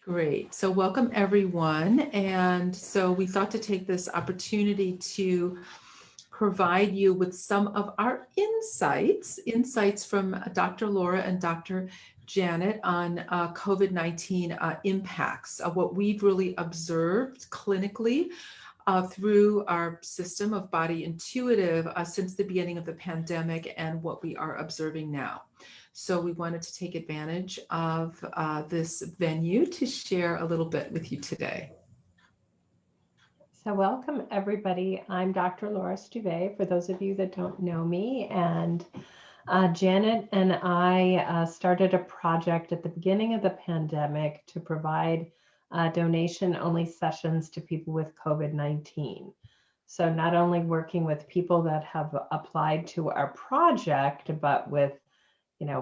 Great. So welcome everyone. And so we thought to take this opportunity to provide you with some of our insights from Dr. Laura and Dr. Janet on COVID-19 impacts, what we've really observed clinically through our system of BodyIntuitive since the beginning of the pandemic and what we are observing now. So we wanted to take advantage of this venue to share a little bit with you today. So welcome everybody. I'm Dr. Laura Stuve, for those of you that don't know me. And Janet and I started a project at the beginning of the pandemic to provide donation-only sessions to people with COVID-19. So not only working with people that have applied to our project, but with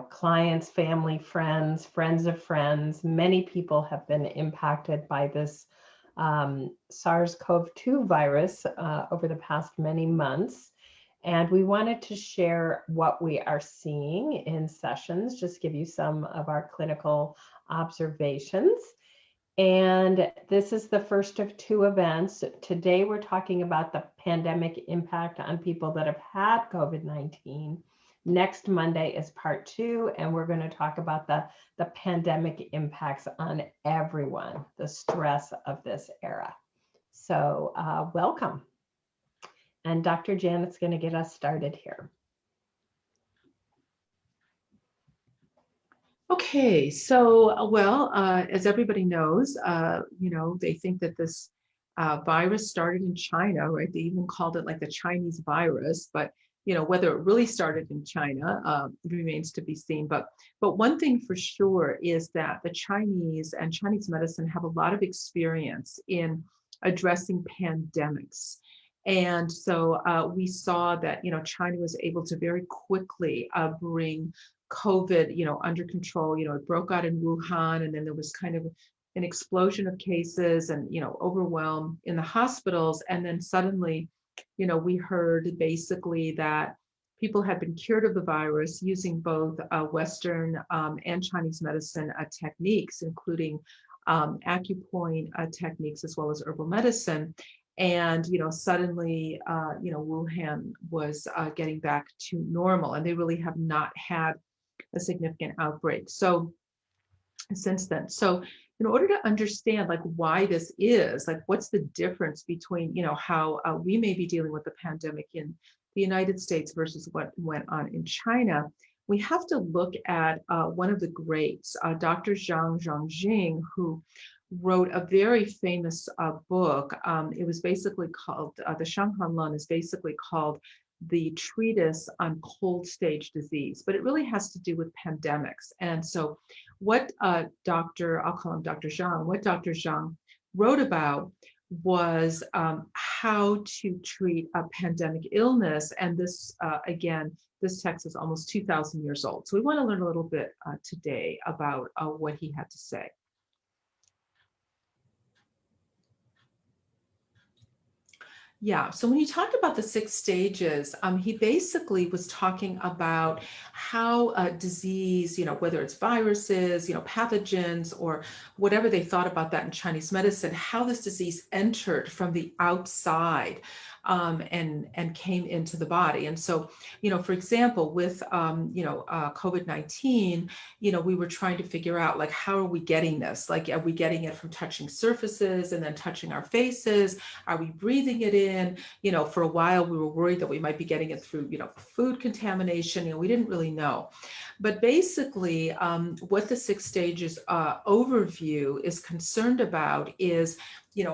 clients, family, friends, friends of friends. Many people have been impacted by this SARS-CoV-2 virus over the past many months. And we wanted to share what we are seeing in sessions, just give you some of our clinical observations. And this is the first of two events. Today, we're talking about the pandemic impact on people that have had COVID-19. Next Monday is part 2, and we're going to talk about the pandemic impacts on everyone, the stress of this era. So welcome. And Dr. Janet's going to get us started here. Okay, so as everybody knows, they think that this virus started in China, right? They even called it like the Chinese virus, but whether it really started in China remains to be seen. But one thing for sure is that the Chinese and Chinese medicine have a lot of experience in addressing pandemics. And so we saw that, China was able to very quickly bring COVID, under control. It broke out in Wuhan, and then there was kind of an explosion of cases and, overwhelm in the hospitals. And then suddenly, we heard basically that people had been cured of the virus using both Western and Chinese medicine techniques, including acupoint techniques as well as herbal medicine. And suddenly Wuhan was getting back to normal, and they really have not had a significant outbreak since then. So in order to understand like why this is, like what's the difference between how we may be dealing with the pandemic in the United States versus what went on in China, we have to look at one of the greats, Dr. Zhang Zhongjing, who wrote a very famous book. It was basically called, the Shanghanlan is basically called the treatise on cold stage disease, but it really has to do with pandemics. And so what I'll call him Dr. Zhang, what Dr. Zhang wrote about was how to treat a pandemic illness. And this, again, this text is almost 2,000 years old. So we want to learn a little bit today about what he had to say. Yeah, so when he talked about the 6 stages, he basically was talking about how disease, whether it's viruses, pathogens, or whatever they thought about that in Chinese medicine, how this disease entered from the outside and came into the body. And so, for example, with, COVID-19, we were trying to figure out, like, how are we getting this? Like, are we getting it from touching surfaces and then touching our faces? Are we breathing it in? For a while we were worried that we might be getting it through, food contamination. We didn't really know. But basically, what the 6 stages overview is concerned about is,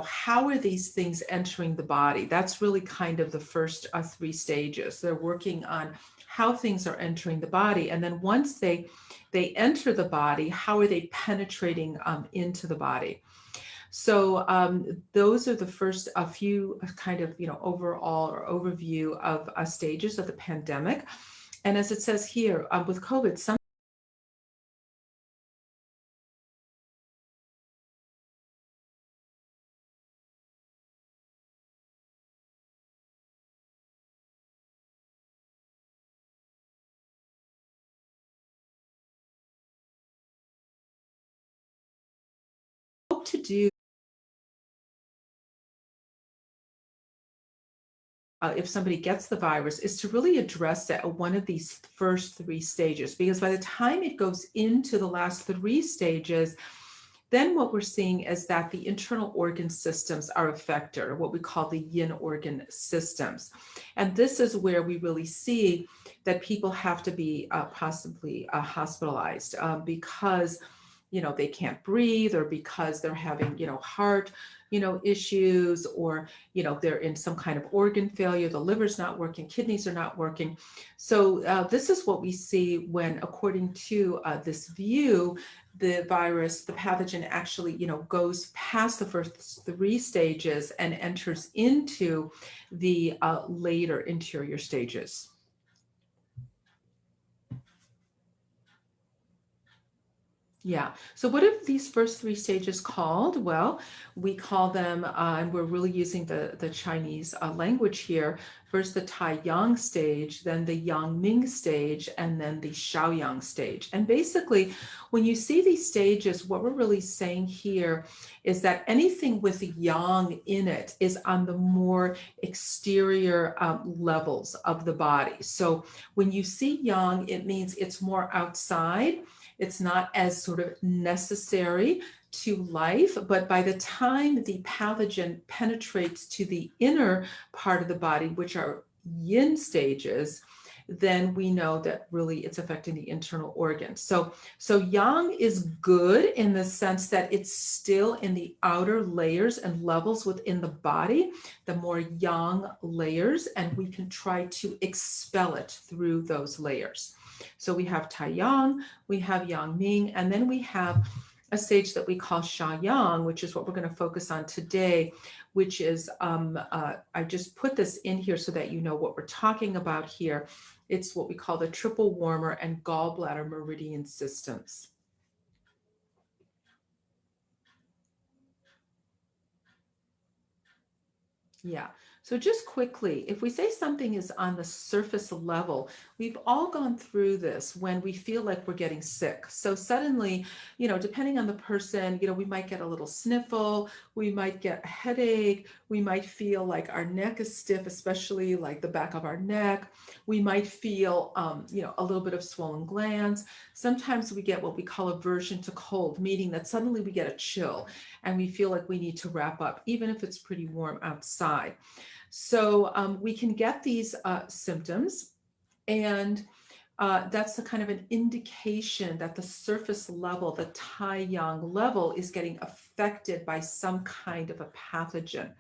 how are these things entering the body? That's really kind of the first 3 stages. They're working on how things are entering the body. And then once they enter the body, how are they penetrating into the body? So those are the first a few kind of, overall or overview of stages of the pandemic. And as it says here, with COVID, some to do if somebody gets the virus is to really address it at one of these first 3 stages, because by the time it goes into the last 3 stages, then what we're seeing is that the internal organ systems are affected, or what we call the yin organ systems. And this is where we really see that people have to be possibly hospitalized because, they can't breathe, or because they're having, heart, issues, or, they're in some kind of organ failure, the liver's not working, kidneys are not working. So this is what we see when, according to this view, the virus, the pathogen actually, goes past the first 3 stages and enters into the later interior stages. Yeah. So what are these first 3 stages called? Well, we call them, and we're really using the Chinese language here. First, the Tai Yang stage, then the Yang Ming stage, and then the Shaoyang stage. And basically, when you see these stages, what we're really saying here is that anything with yang in it is on the more exterior levels of the body. So when you see yang, it means it's more outside. It's not as sort of necessary to life, but by the time the pathogen penetrates to the inner part of the body, which are yin stages, then we know that really it's affecting the internal organs. So yang is good in the sense that it's still in the outer layers and levels within the body, the more yang layers, and we can try to expel it through those layers. So we have Tai Yang, we have Yang Ming, and then we have a stage that we call Shaoyang, which is what we're going to focus on today, which is, I just put this in here so that you know what we're talking about here. It's what we call the triple warmer and gallbladder meridian systems. Yeah. So just quickly, if we say something is on the surface level, we've all gone through this when we feel like we're getting sick. So suddenly, depending on the person, we might get a little sniffle, we might get a headache, we might feel like our neck is stiff, especially like the back of our neck. We might feel, a little bit of swollen glands. Sometimes we get what we call aversion to cold, meaning that suddenly we get a chill and we feel like we need to wrap up, even if it's pretty warm outside. So we can get these symptoms, and that's a kind of an indication that the surface level, the Tai Yang level, is getting affected by some kind of a pathogen.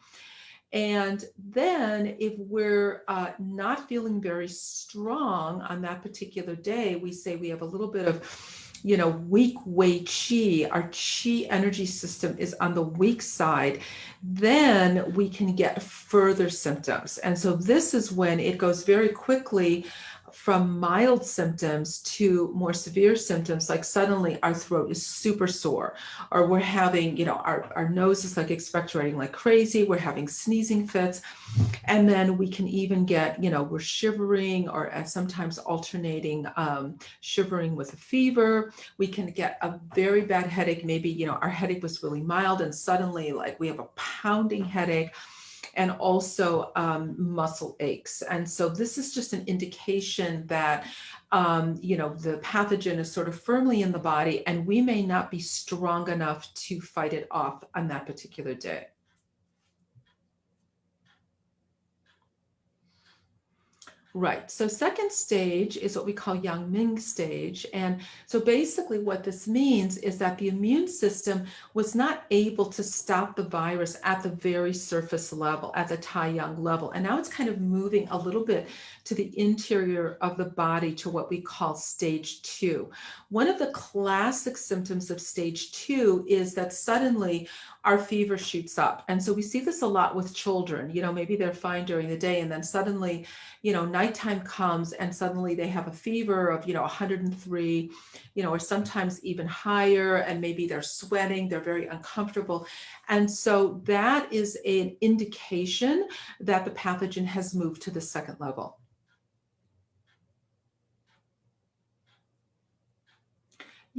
And then if we're not feeling very strong on that particular day, we say we have a little bit of weak Wei Qi, our Qi energy system is on the weak side, then we can get further symptoms. And so this is when it goes very quickly from mild symptoms to more severe symptoms, like suddenly our throat is super sore, or we're having, our nose is like expectorating like crazy, we're having sneezing fits, and then we can even get, we're shivering, or sometimes alternating shivering with a fever. We can get a very bad headache. Maybe, our headache was really mild and suddenly like we have a pounding headache, and also muscle aches. And so this is just an indication that, the pathogen is sort of firmly in the body, and we may not be strong enough to fight it off on that particular day. Right. So second stage is what we call Yang Ming stage. And so basically what this means is that the immune system was not able to stop the virus at the very surface level, at the Tai Yang level. And now it's kind of moving a little bit to the interior of the body, to what we call stage 2. One of the classic symptoms of stage 2 is that suddenly our fever shoots up. And so we see this a lot with children. Maybe they're fine during the day, and then suddenly, nighttime comes and suddenly they have a fever of, 103, or sometimes even higher, and maybe they're sweating, they're very uncomfortable. And so that is an indication that the pathogen has moved to the second level.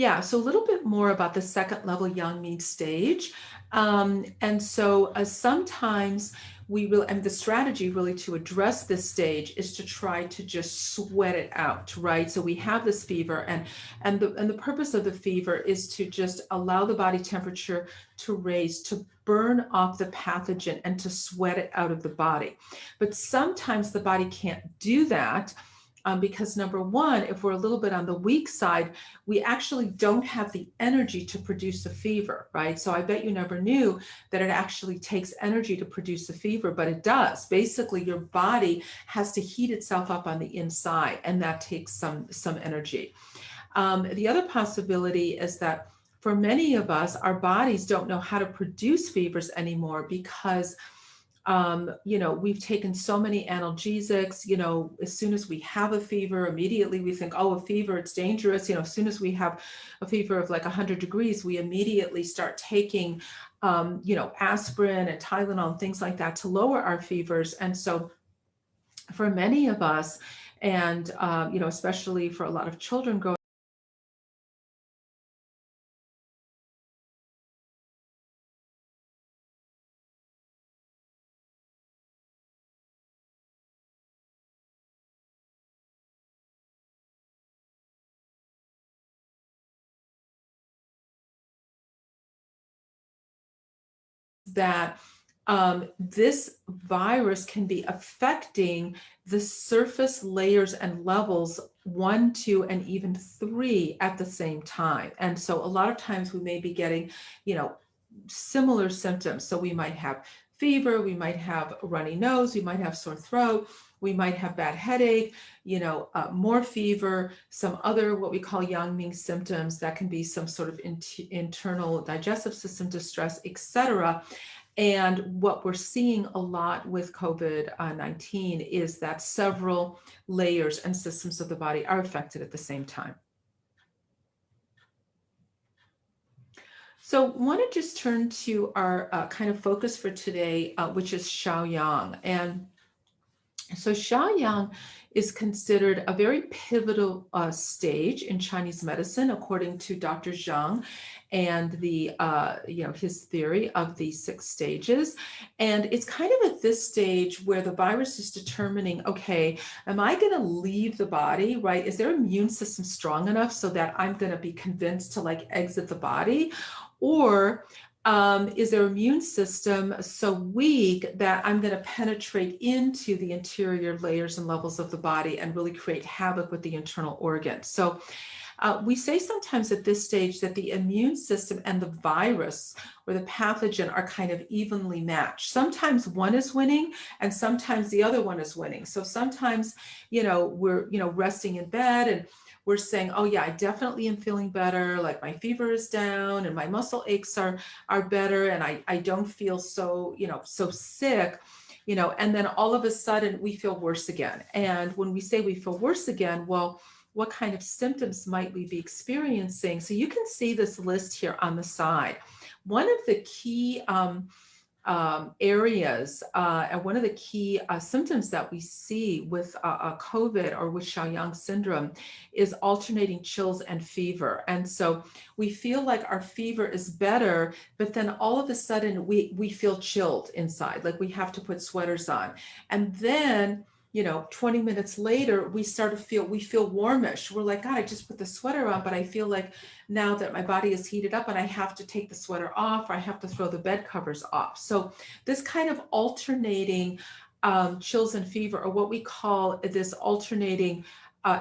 Yeah, so a little bit more about the second level yang ming stage. And so sometimes we will, and the strategy really to address this stage is to try to just sweat it out, right? So we have this fever, and the purpose of the fever is to just allow the body temperature to raise, to burn off the pathogen and to sweat it out of the body. But sometimes the body can't do that. Because number one, if we're a little bit on the weak side, we actually don't have the energy to produce a fever, right? So I bet you never knew that it actually takes energy to produce a fever, but it does. Basically, your body has to heat itself up on the inside, and that takes some energy. The other possibility is that for many of us, our bodies don't know how to produce fevers anymore because we've taken so many analgesics, as soon as we have a fever, immediately we think, oh, a fever, it's dangerous. As soon as we have a fever of like 100 degrees, we immediately start taking, aspirin and Tylenol and things like that to lower our fevers. And so for many of us, and, especially for a lot of children growing that this virus can be affecting the surface layers and levels 1, 2, and even 3 at the same time. And so a lot of times we may be getting, similar symptoms. So we might have fever, we might have a runny nose, we might have sore throat, we might have bad headache, more fever, some other what we call yang ming symptoms that can be some sort of internal digestive system distress, etc. And what we're seeing a lot with COVID-19 is that several layers and systems of the body are affected at the same time. So I want to just turn to our kind of focus for today, which is Shaoyang. And so Shaoyang is considered a very pivotal stage in Chinese medicine, according to Dr. Zhang and the his theory of the 6 stages. And it's kind of at this stage where the virus is determining, okay, am I going to leave the body, right? Is their immune system strong enough so that I'm going to be convinced to like exit the body? Or is their immune system so weak that I'm going to penetrate into the interior layers and levels of the body and really create havoc with the internal organs? So we say sometimes at this stage that the immune system and the virus or the pathogen are kind of evenly matched. Sometimes one is winning and sometimes the other one is winning. So sometimes, we're, resting in bed and we're saying, oh yeah, I definitely am feeling better. Like my fever is down and my muscle aches are better. And I don't feel so, so sick, and then all of a sudden we feel worse again. And when we say we feel worse again, well, what kind of symptoms might we be experiencing? So you can see this list here on the side. One of the key areas and one of the key symptoms that we see with COVID or with Shaoyang syndrome is alternating chills and fever. And so we feel like our fever is better, but then all of a sudden we feel chilled inside, like we have to put sweaters on. And then 20 minutes later, we feel warmish. We're like, God, I just put the sweater on, but I feel like now that my body is heated up and I have to take the sweater off, or I have to throw the bed covers off. So this kind of alternating chills and fever, or what we call this alternating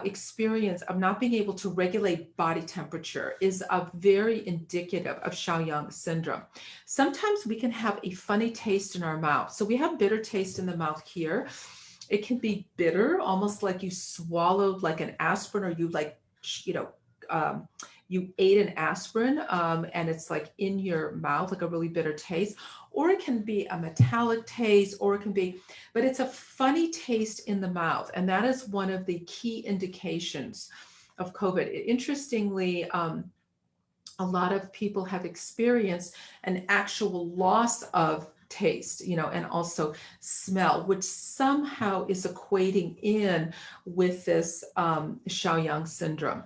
experience of not being able to regulate body temperature, is very indicative of Shaoyang syndrome. Sometimes we can have a funny taste in our mouth. So we have bitter taste in the mouth here. It can be bitter, almost like you swallowed like an aspirin, or you you ate an aspirin and it's like in your mouth, like a really bitter taste. Or it can be a metallic taste, or it can be, but it's a funny taste in the mouth. And that is one of the key indications of COVID. Interestingly, a lot of people have experienced an actual loss of taste, and also smell, which somehow is equating in with this Shaoyang syndrome.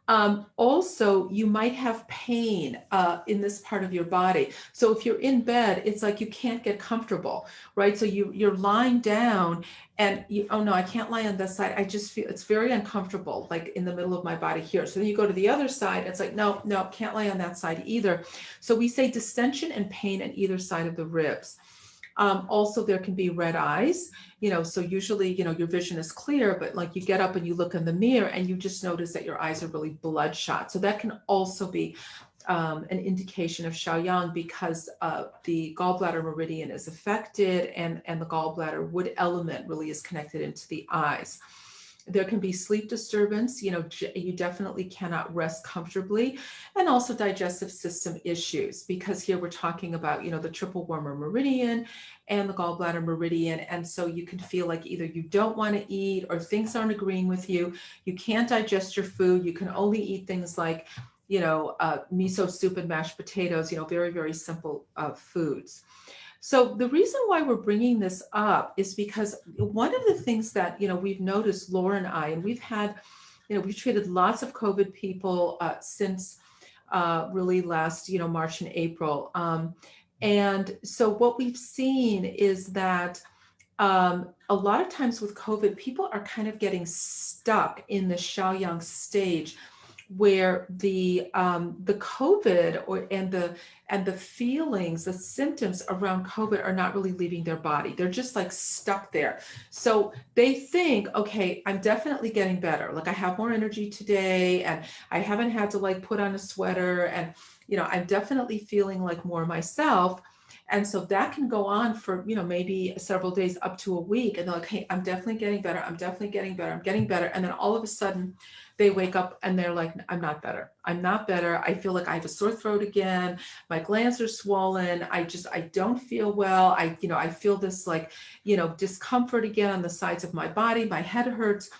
Also, you might have pain in this part of your body. So if you're in bed, it's like you can't get comfortable, right? So you're lying down and you, oh no, I can't lie on this side. I just feel it's very uncomfortable, like in the middle of my body here. So then you go to the other side, it's like, no, no, can't lie on that side either. So we say distension and pain on either side of the ribs. Also, there can be red eyes, so usually, your vision is clear, but like you get up and you look in the mirror and you just notice that your eyes are really bloodshot. So that can also be an indication of Shaoyang because the gallbladder meridian is affected and the gallbladder wood element really is connected into the eyes. There can be sleep disturbance, you definitely cannot rest comfortably, and also digestive system issues, because here we're talking about, the triple warmer meridian and the gallbladder meridian. And so you can feel like either you don't want to eat or things aren't agreeing with you. You can't digest your food. You can only eat things like, miso soup and mashed potatoes, very, very simple foods. So the reason why we're bringing this up is because one of the things that, we've noticed, Laura and I, and we've had, we've treated lots of COVID people since really last, March and April. And so what we've seen is that a lot of times with COVID, people are kind of getting stuck in the Shaoyang stage, where the COVID and the feelings, the symptoms around COVID are not really leaving their body. They're just like stuck there. So they think, okay, I'm definitely getting better. Like I have more energy today and I haven't had to like put on a sweater and, I'm definitely feeling like more myself. And so that can go on for, maybe several days up to a week. And they're like, hey, I'm definitely getting better. I'm definitely getting better. I'm getting better. And then all of a sudden they wake up and they're like, I'm not better. I'm not better. I feel like I have a sore throat again. My glands are swollen. I don't feel well. I feel this like, discomfort again on the sides of my body. My head hurts.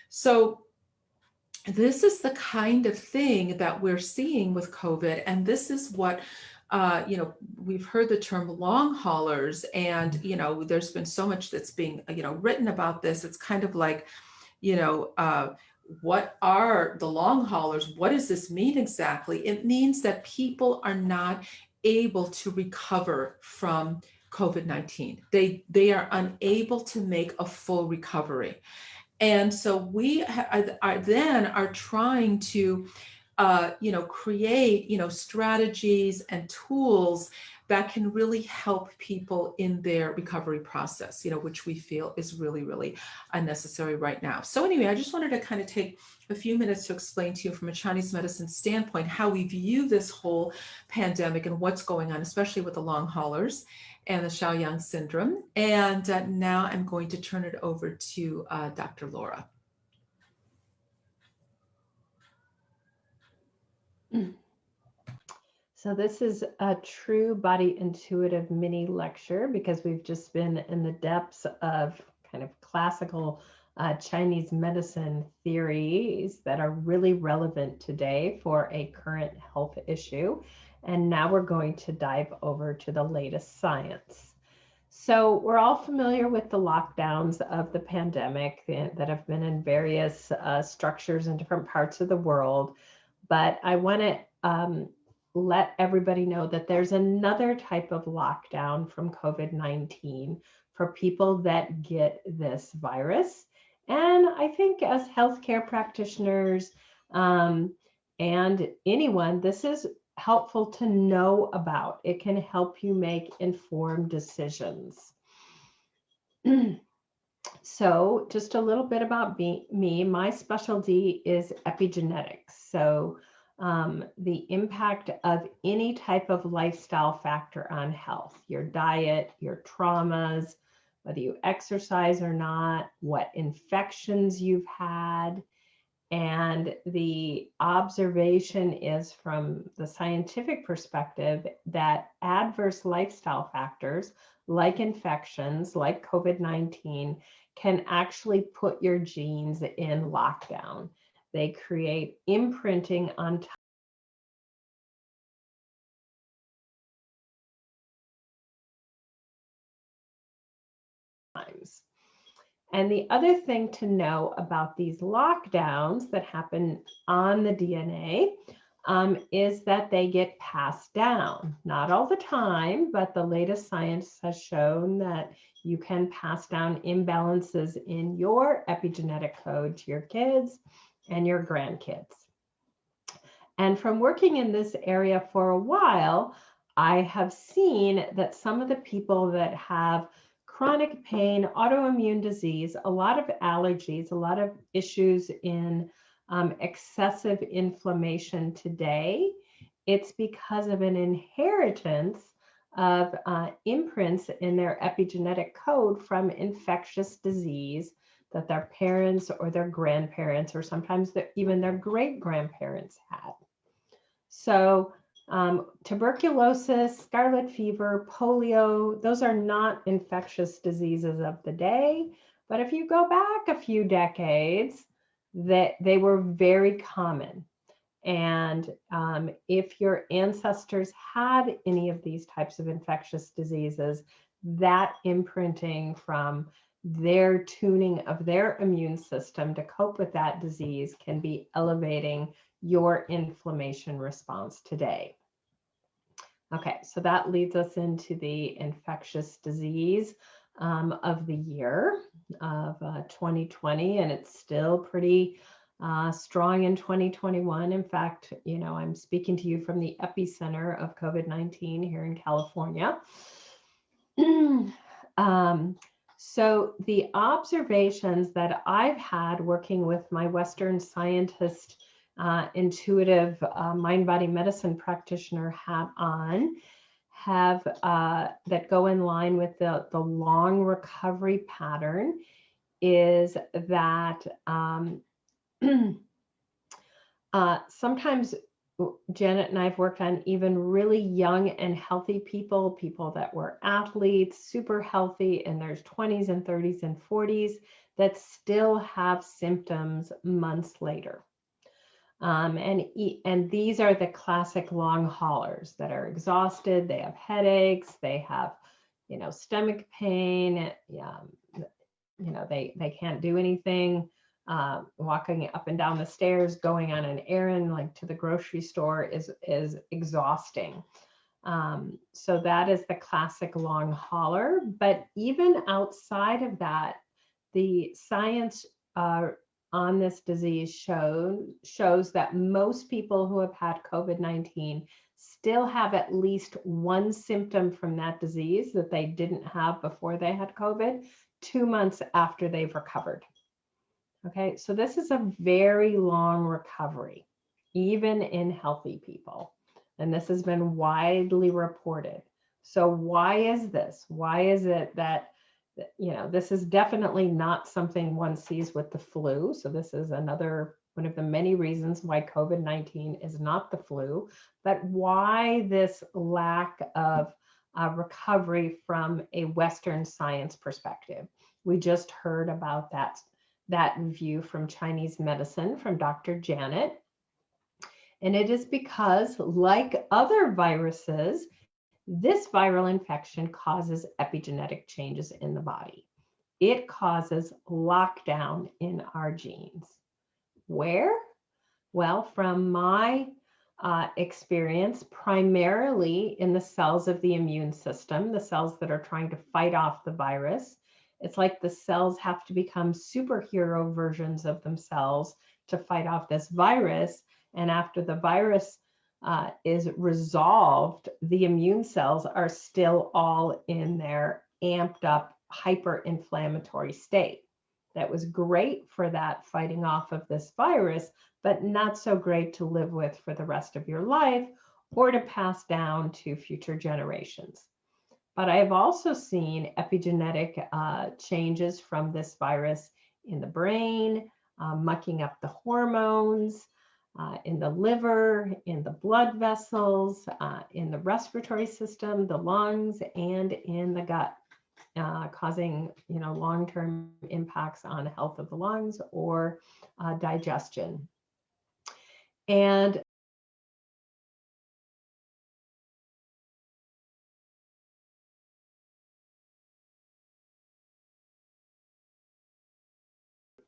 So this is the kind of thing that we're seeing with COVID. And this is what, we've heard the term long haulers, and, there's been so much that's being, written about this. It's kind of like, what are the long haulers? What does this mean exactly? It means that people are not able to recover from COVID-19. They are unable to make a full recovery. And so we are trying to, create, strategies and tools that can really help people in their recovery process, which we feel is really, really unnecessary right now. So anyway, I just wanted to kind of take a few minutes to explain to you from a Chinese medicine standpoint how we view this whole pandemic and what's going on, especially with the long haulers and the Shaoyang syndrome. And now I'm going to turn it over to Dr. Laura. So this is a true body intuitive mini lecture because we've just been in the depths of kind of classical Chinese medicine theories that are really relevant today for a current health issue. And now we're going to dive over to the latest science. So we're all familiar with the lockdowns of the pandemic that have been in various structures in different parts of the world. But I want to let everybody know that there's another type of lockdown from COVID-19 for people that get this virus. And I think as healthcare practitioners and anyone, this is helpful to know about. It can help you make informed decisions. So just a little bit about me. My specialty is epigenetics. So the impact of any type of lifestyle factor on health, your diet, your traumas, whether you exercise or not, what infections you've had. And the observation is from the scientific perspective that adverse lifestyle factors like infections, like COVID-19, can actually put your genes in lockdown. They create imprinting on times. And the other thing to know about these lockdowns that happen on the DNA is that they get passed down. Not all the time, but the latest science has shown that you can pass down imbalances in your epigenetic code to your kids and your grandkids. And from working in this area for a while, I have seen that some of the people that have chronic pain, autoimmune disease, a lot of allergies, a lot of issues in excessive inflammation today, it's because of an inheritance of imprints in their epigenetic code from infectious disease that their parents or their grandparents or sometimes even their great-grandparents had. So tuberculosis, scarlet fever, polio, those are not infectious diseases of the day. But if you go back a few decades, they were very common. And if your ancestors had any of these types of infectious diseases, that imprinting from their tuning of their immune system to cope with that disease can be elevating your inflammation response today. Okay, so that leads us into the infectious disease of the year of 2020, and it's still pretty strong in 2021. In fact, you know, I'm speaking to you from the epicenter of COVID-19 here in California. So the observations that I've had working with my Western scientist, intuitive mind-body medicine practitioner hat on have that go in line with the long recovery pattern is that sometimes Janet and I have worked on even really young and healthy people that were athletes, super healthy in their 20s and 30s and 40s that still have symptoms months later. And these are the classic long haulers that are exhausted, they have headaches, they have, you know, stomach pain, you know, they can't do anything. Walking up and down the stairs, going on an errand like to the grocery store is exhausting. So that is the classic long hauler. But even outside of that, the science on this disease shows that most people who have had COVID-19 still have at least one symptom from that disease that they didn't have before they had COVID 2 months after they've recovered. Okay, so this is a very long recovery, even in healthy people. And this has been widely reported. So why is this? Why is it that, you know, this is definitely not something one sees with the flu. So this is another one of the many reasons why COVID-19 is not the flu, but why this lack of recovery from a Western science perspective. We just heard about that view from Chinese medicine from Dr. Janet. And it is because, like other viruses, this viral infection causes epigenetic changes in the body. It causes lockdown in our genes. Where? Well, from my experience, primarily in the cells of the immune system, the cells that are trying to fight off the virus. It's like the cells have to become superhero versions of themselves to fight off this virus. And after the virus is resolved, the immune cells are still all in their amped up hyper-inflammatory state. That was great for that fighting off of this virus, but not so great to live with for the rest of your life or to pass down to future generations. But I have also seen epigenetic changes from this virus in the brain, mucking up the hormones, in the liver, in the blood vessels, in the respiratory system, the lungs, and in the gut, causing, you know, long-term impacts on the health of the lungs or digestion. And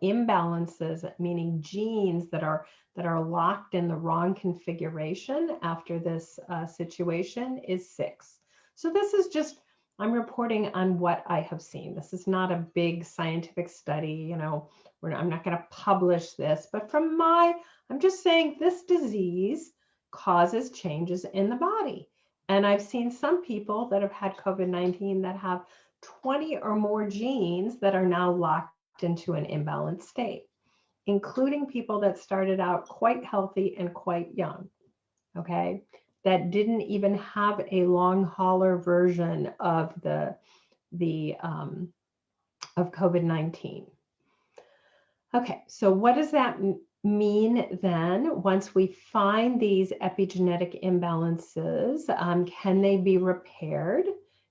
imbalances, meaning genes that are locked in the wrong configuration after this situation, is 6. So this is just, I'm reporting on what I have seen. This is not a big scientific study, you know, I'm not going to publish this, but I'm just saying this disease causes changes in the body. And I've seen some people that have had COVID-19 that have 20 or more genes that are now locked into an imbalanced state, including people that started out quite healthy and quite young, okay, that didn't even have a long hauler version of of COVID-19. Okay, so what does that mean then? Once we find these epigenetic imbalances, can they be repaired?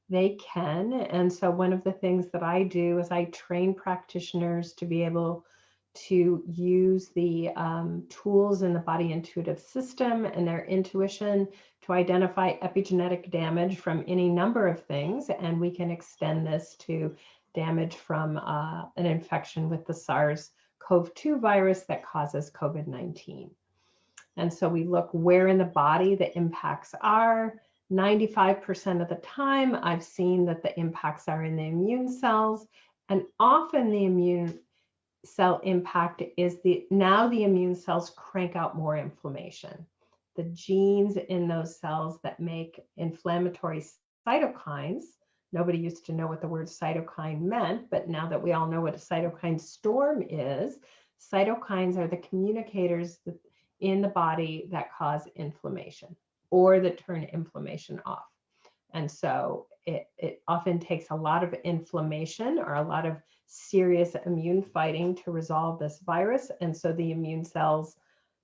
They can. And so one of the things that I do is I train practitioners to be able to use the tools in the BodyIntuitive system and their intuition to identify epigenetic damage from any number of things. And we can extend this to damage from an infection with the SARS-CoV-2 virus that causes COVID-19. And so we look where in the body the impacts are. 95% of the time, I've seen that the impacts are in the immune cells, and often the immune cell impact is now the immune cells crank out more inflammation. The genes in those cells that make inflammatory cytokines, nobody used to know what the word cytokine meant, but now that we all know what a cytokine storm is, cytokines are the communicators in the body that cause inflammation or that turn inflammation off. And so it often takes a lot of inflammation or a lot of serious immune fighting to resolve this virus. And so the immune cells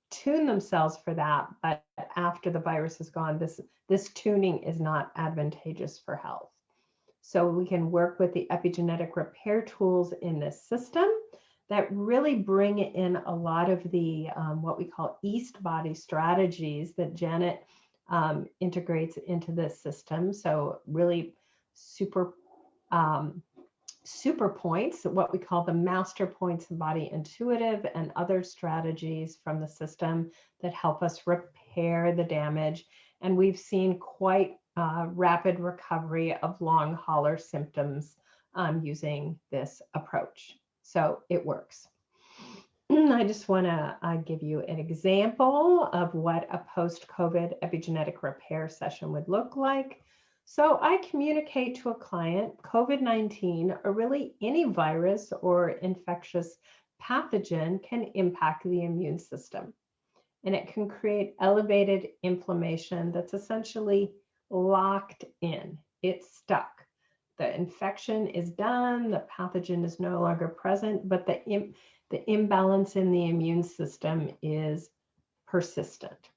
tune themselves for that. But after the virus is gone, this tuning is not advantageous for health. So we can work with the epigenetic repair tools in this system that really bring in a lot of the what we call East body strategies that Janet integrates into this system. So really super points, what we call the master points of BodyIntuitive, and other strategies from the system that help us repair the damage. And we've seen quite rapid recovery of long hauler symptoms using this approach. So it works. I just want to give you an example of what a post-COVID epigenetic repair session would look like. So I communicate to a client, COVID-19, or really any virus or infectious pathogen, can impact the immune system. And it can create elevated inflammation that's essentially locked in. It's stuck. The infection is done, the pathogen is no longer present, but the imbalance in the immune system is persistent.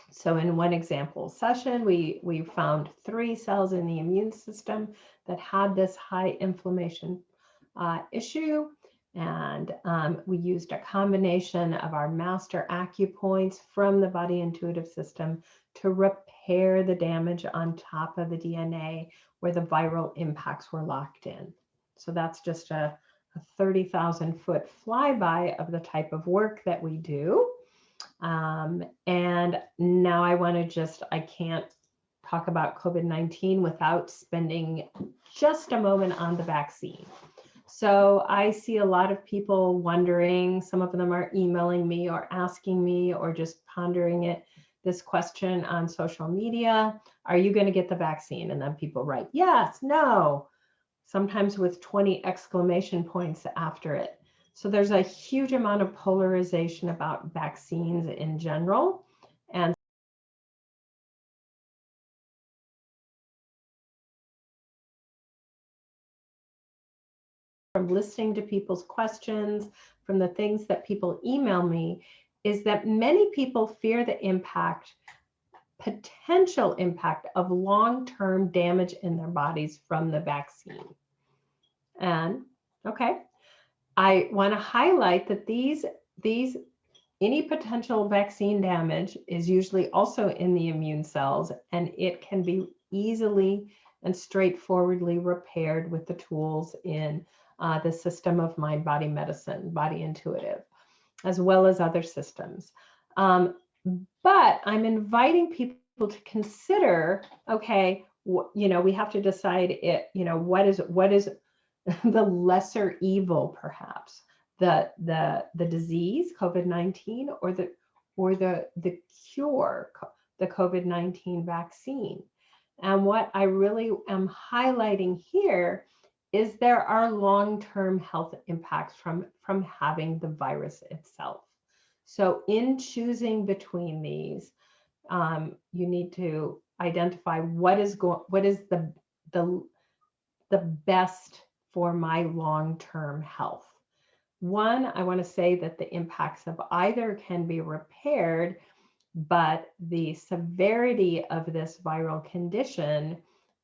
So in one example session, we found 3 cells in the immune system that had this high inflammation issue. And we used a combination of our master acupoints from the BodyIntuitive system to repair the damage on top of the DNA where the viral impacts were locked in. So that's just a 30,000-foot flyby of the type of work that we do. And now I can't talk about COVID-19 without spending just a moment on the vaccine. So I see a lot of people wondering, some of them are emailing me or asking me or just pondering this question on social media, are you going to get the vaccine? And then people write, yes, no, sometimes with 20 exclamation points after it. So there's a huge amount of polarization about vaccines in general. And from listening to people's questions, from the things that people email me, is that many people fear the potential impact of long-term damage in their bodies from the vaccine. And okay, I want to highlight that any potential vaccine damage is usually also in the immune cells, and it can be easily and straightforwardly repaired with the tools in the system of mind-body medicine, BodyIntuitive, as well as other systems. But I'm inviting people to consider, okay, we have to decide it, what is the lesser evil, perhaps the disease, COVID-19, or the cure, the COVID-19 vaccine. And what I really am highlighting here is there are long-term health impacts from having the virus itself. So in choosing between these, you need to identify what is the best for my long-term health. One, I want to say that the impacts of either can be repaired, but the severity of this viral condition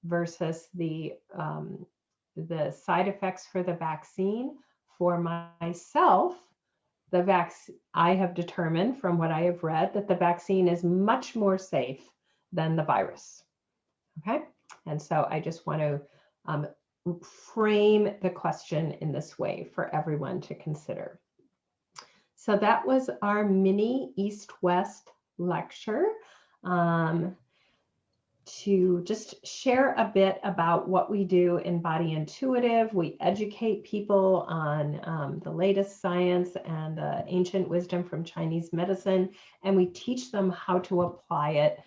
versus the side effects for the vaccine, for myself, I have determined from what I have read that the vaccine is much more safe than the virus. Okay, and so I just want to frame the question in this way for everyone to consider. So that was our mini East-West lecture to just share a bit about what we do in BodyIntuitive. We educate people on the latest science and ancient wisdom from Chinese medicine, and we teach them how to apply it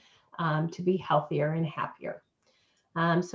to be healthier and happier. So